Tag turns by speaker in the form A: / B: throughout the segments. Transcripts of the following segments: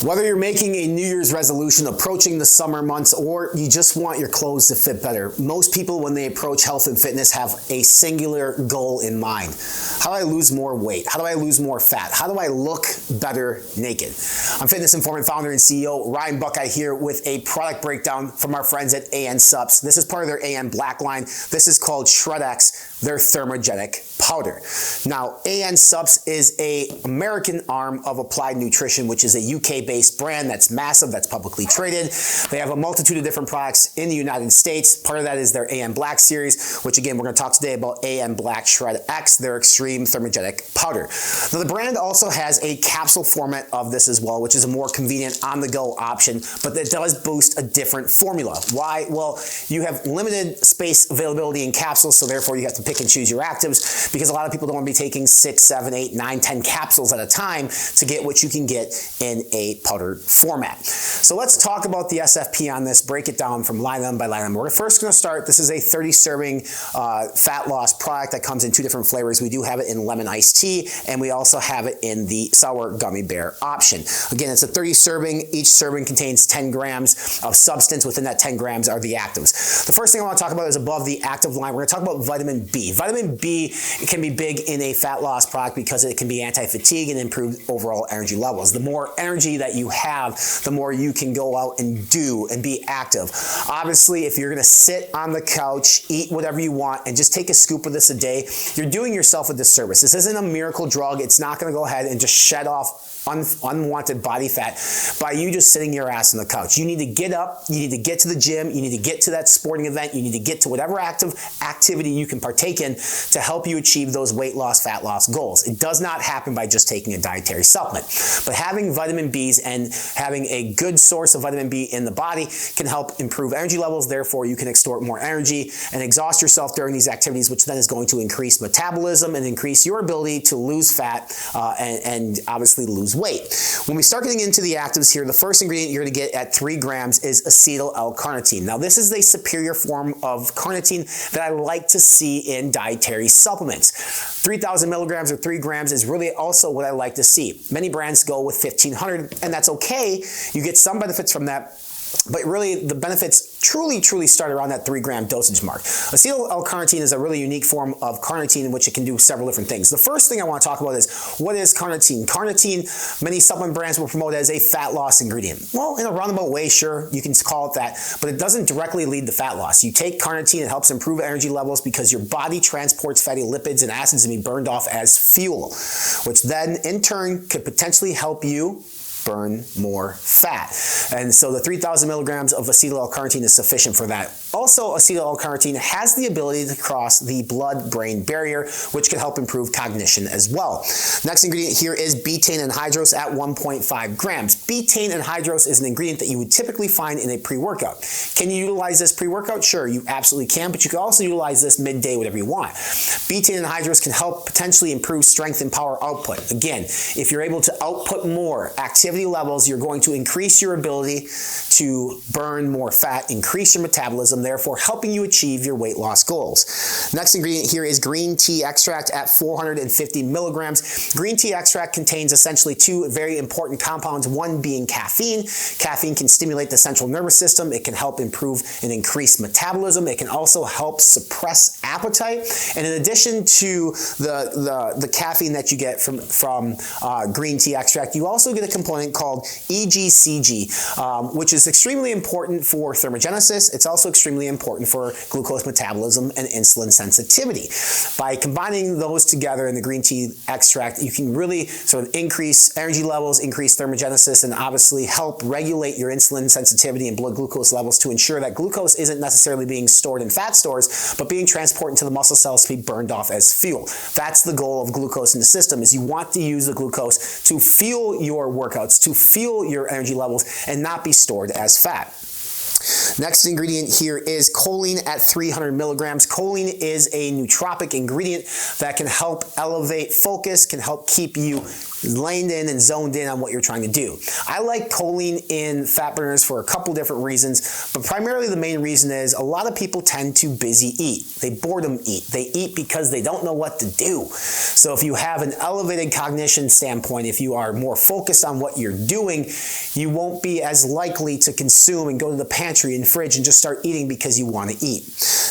A: Whether you're making a New Year's resolution approaching the summer months or you just want your clothes to fit better, most people when they approach health and fitness have a singular goal in mind. How do I lose more weight? How do I lose more fat? How do I look better naked? I'm fitness informant, founder, and CEO Ryan Buckeye here with a product breakdown from our friends at AN Supps. This is part of their AN Black line. This is called Shred X, their thermogenic powder. Now, AN Supps is an American arm of Applied Nutrition, which is a UK-based brand that's massive, that's publicly traded. They have a multitude of different products in the United States. Part of that is their AN Black series, which again, we're going to talk today about AN Black Shred X, their extreme thermogenic powder. Now, the brand also has a capsule format of this as well, which is a more convenient on-the-go option, but it does boost a different formula. Why? Well, you have limited space availability in capsules, so therefore you have to pick and choose your actives, because a lot of people don't want to be taking 6, 7, 8, 9, 10 capsules at a time to get what you can get in a powdered format. So let's talk about the SFP on this, break it down from line item by line item. We're first going to start, this is a 30 serving fat loss product that comes in 2 different flavors. We do have it in lemon iced tea, and we also have it in the sour gummy bear option. Again, it's a 30 serving. Each serving contains 10 grams of substance. Within that 10 grams are the actives. The first thing I want to talk about is above the active line. We're going to talk about vitamin B. Vitamin B can be big in a fat loss product because it can be anti-fatigue and improve overall energy levels. The more energy that you have, the more you can go out and do and be active. Obviously, if you're going to sit on the couch, eat whatever you want, and just take a scoop of this a day, you're doing yourself a disservice. This isn't a miracle drug. It's not going to go ahead and just shed off unwanted body fat by you just sitting your ass on the couch. You need to get up, you need to get to the gym, you need to get to that sporting event, you need to get to whatever activity you can partake in to help you achieve those weight loss, fat loss goals. It does not happen by just taking a dietary supplement. But having vitamin Bs and having a good source of vitamin B in the body can help improve energy levels. Therefore, you can extort more energy and exhaust yourself during these activities, which then is going to increase metabolism and increase your ability to lose fat and obviously lose weight. When we start getting into the actives here, the first ingredient you're going to get at 3 grams is acetyl L-carnitine. Now, this is a superior form of carnitine that I like to see in dietary supplements. 3,000 milligrams or 3 grams is really also what I like to see. Many brands go with 1,500, and that's okay. You get some benefits from that, but really the benefits truly start around that 3 gram dosage mark. Acetyl L-carnitine is a really unique form of carnitine in which it can do several different things. The first thing I want to talk about is, what is carnitine? Carnitine, many supplement brands will promote it as a fat loss ingredient. Well, in a roundabout way, sure, you can call it that, but it doesn't directly lead to fat loss. You take carnitine, it helps improve energy levels because your body transports fatty lipids and acids to be burned off as fuel, which then in turn could potentially help you burn more fat. And so the 3,000 milligrams of acetyl L-carnitine is sufficient for that. Also, acetyl L-carnitine has the ability to cross the blood-brain barrier, which can help improve cognition as well. Next ingredient here is betaine anhydrous at 1.5 grams. Betaine anhydrous is an ingredient that you would typically find in a pre-workout. Can you utilize this pre-workout? Sure, you absolutely can, but you can also utilize this midday, whatever you want. Betaine anhydrous can help potentially improve strength and power output. Again, if you're able to output more activity levels, you're going to increase your ability to burn more fat, increase your metabolism, therefore helping you achieve your weight loss goals. Next ingredient here is green tea extract at 450 milligrams. Green tea extract contains essentially 2 very important compounds, one being caffeine. Caffeine can stimulate the central nervous system. It can help improve and increase metabolism. It can also help suppress appetite. And in addition to the caffeine that you get from green tea extract, you also get a component called EGCG, which is extremely important for thermogenesis. It's also extremely important for glucose metabolism and insulin sensitivity. By combining those together in the green tea extract, you can really sort of increase energy levels, increase thermogenesis, and obviously help regulate your insulin sensitivity and blood glucose levels to ensure that glucose isn't necessarily being stored in fat stores, but being transported into the muscle cells to be burned off as fuel. That's the goal of glucose in the system, is you want to use the glucose to fuel your workouts, to fuel your energy levels, and not be stored as fat. Next ingredient here is choline at 300 milligrams. Choline is a nootropic ingredient that can help elevate focus, can help keep you leined in and zoned in on what you're trying to do. I like choline in fat burners for a couple different reasons, but primarily the main reason is a lot of people tend to busy eat. They boredom eat. They eat because they don't know what to do. So if you have an elevated cognition standpoint, if you are more focused on what you're doing, you won't be as likely to consume and go to the pantry and fridge and just start eating because you want to eat.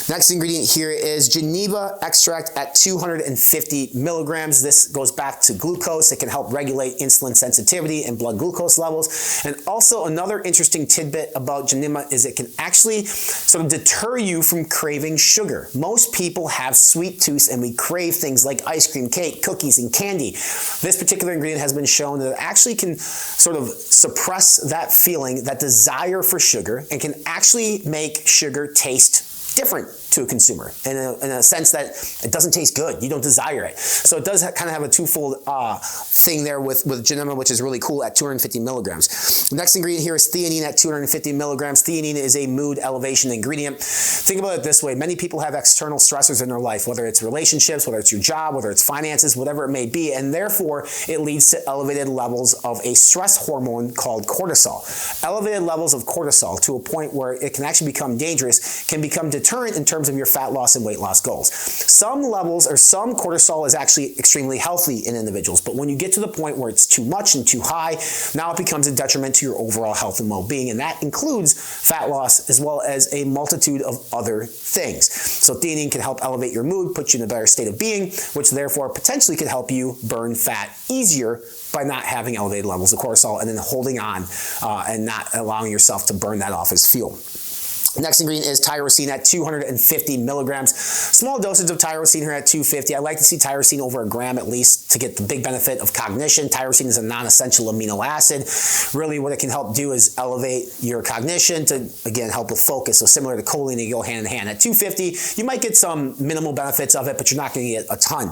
A: Next ingredient here is Geneva extract at 250 milligrams. This goes back to glucose. It can help regulate insulin sensitivity and blood glucose levels. And also another interesting tidbit about Geneva is it can actually sort of deter you from craving sugar. Most people have sweet tooth and we crave things like ice cream, cake, cookies, and candy. This particular ingredient has been shown that it actually can sort of suppress that feeling, that desire for sugar, and can actually make sugar taste different to a consumer in a sense that it doesn't taste good. You don't desire it. So it does kind of have a twofold thing there with Genema, which is really cool at 250 milligrams. The next ingredient here is theanine at 250 milligrams. Theanine is a mood elevation ingredient. Think about it this way. Many people have external stressors in their life, whether it's relationships, whether it's your job, whether it's finances, whatever it may be, and therefore it leads to elevated levels of a stress hormone called cortisol. Elevated levels of cortisol to a point where it can actually become dangerous, can become deterrent in terms of your fat loss and weight loss goals. Some levels or some cortisol is actually extremely healthy in individuals, but when you get to the point where it's too much and too high, now it becomes a detriment to your overall health and well-being, and that includes fat loss as well as a multitude of other things. So theanine can help elevate your mood, put you in a better state of being, which therefore potentially could help you burn fat easier by not having elevated levels of cortisol and then holding on and not allowing yourself to burn that off as fuel. Next ingredient is tyrosine at 250 milligrams. Small dosage of tyrosine here at 250. I like to see tyrosine over a gram at least to get the big benefit of cognition. Tyrosine is a non-essential amino acid. Really what it can help do is elevate your cognition to, again, help with focus. So similar to choline, they go hand in hand. At 250, you might get some minimal benefits of it, but you're not going to get a ton.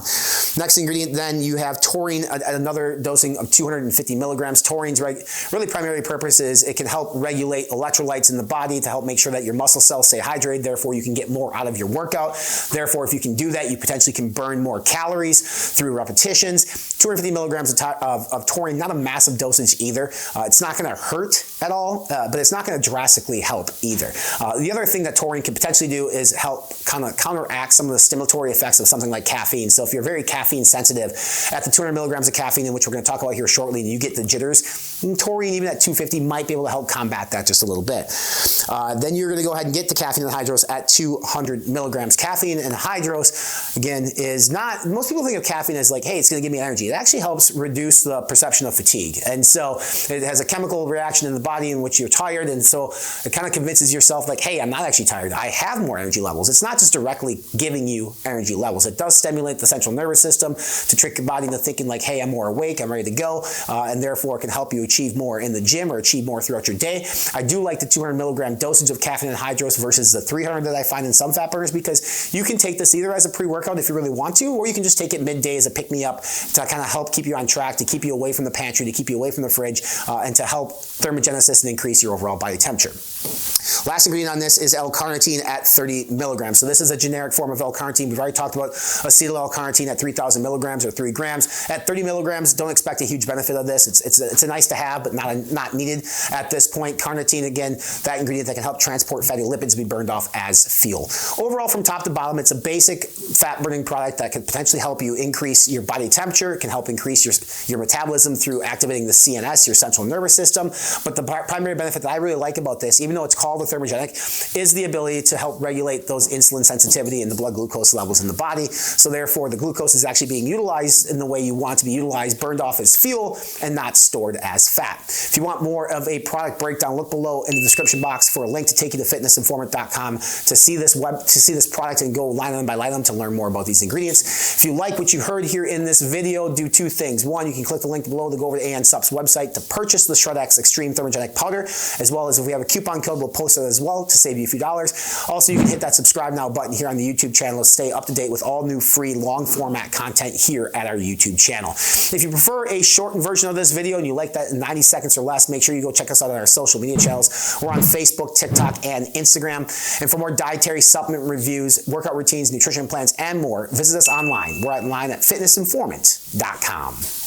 A: Next ingredient, then you have taurine at another dosing of 250 milligrams. Taurine's really primary purpose is it can help regulate electrolytes in the body to help make sure that your muscle cells stay hydrated, therefore you can get more out of your workout. Therefore, if you can do that, you potentially can burn more calories through repetitions. 250 milligrams of taurine, not a massive dosage either. It's not going to hurt at all, but it's not going to drastically help either. The other thing that taurine can potentially do is help kind of counteract some of the stimulatory effects of something like caffeine. So if you're very caffeine sensitive, at the 200 milligrams of caffeine, in which we're going to talk about here shortly, and you get the jitters, taurine even at 250 might be able to help combat that just a little bit. Then you're going to go ahead and get the caffeine anhydrous at 200 milligrams. Caffeine anhydrous, again, is not, most people think of caffeine as like, hey, it's going to give me energy. It actually helps reduce the perception of fatigue. And so it has a chemical reaction in the body in which you're tired. And so it kind of convinces yourself like, hey, I'm not actually tired. I have more energy levels. It's not just directly giving you energy levels. It does stimulate the central nervous system to trick your body into thinking like, hey, I'm more awake, I'm ready to go. And therefore it can help you achieve more in the gym or achieve more throughout your day. I do like the 200 milligram dosage of caffeine anhydrous versus the 300 that I find in some fat burners, because you can take this either as a pre-workout if you really want to, or you can just take it midday as a pick-me-up to kind of help keep you on track, to keep you away from the pantry, to keep you away from the fridge, and to help thermogenesis and increase your overall body temperature. Last ingredient on this is L-carnitine at 30 milligrams. So this is a generic form of L-carnitine. We've already talked about acetyl L-carnitine at 3,000 milligrams or 3 grams. At 30 milligrams, don't expect a huge benefit of this. It's a nice to have, but not needed at this point. Carnitine, again, that ingredient that can help transport fatty lipids to be burned off as fuel. Overall, from top to bottom, it's a basic fat burning product that could potentially help you increase your body temperature. It can help increase your metabolism through activating the CNS, your central nervous system. But the primary benefit that I really like about this, even though it's called a thermogenic, is the ability to help regulate those insulin sensitivity and the blood glucose levels in the body. So therefore, the glucose is actually being utilized in the way you want to be utilized, burned off as fuel and not stored as fat. If you want more of a product breakdown, look below in the description box for a link to take you to fitnessinformant.com to see this product and go line item by line item to learn more about these ingredients. If you like what you heard here in this video, do 2 things. 1, you can click the link below to go over to Supps website to purchase the Shred X Extreme Thermogenic Powder, as well as if we have a coupon code, we'll post it as well to save you a few dollars. Also, you can hit that subscribe now button here on the YouTube channel to stay up to date with all new free long format content here at our YouTube channel. If you prefer a shortened version of this video and you like that in 90 seconds or less, make sure you go check us out on our social media channels. We're on Facebook, TikTok, and Instagram. And for more dietary supplement reviews, workout routines, nutrition plans, and more, visit us online. We're online at fitnessinformant.com.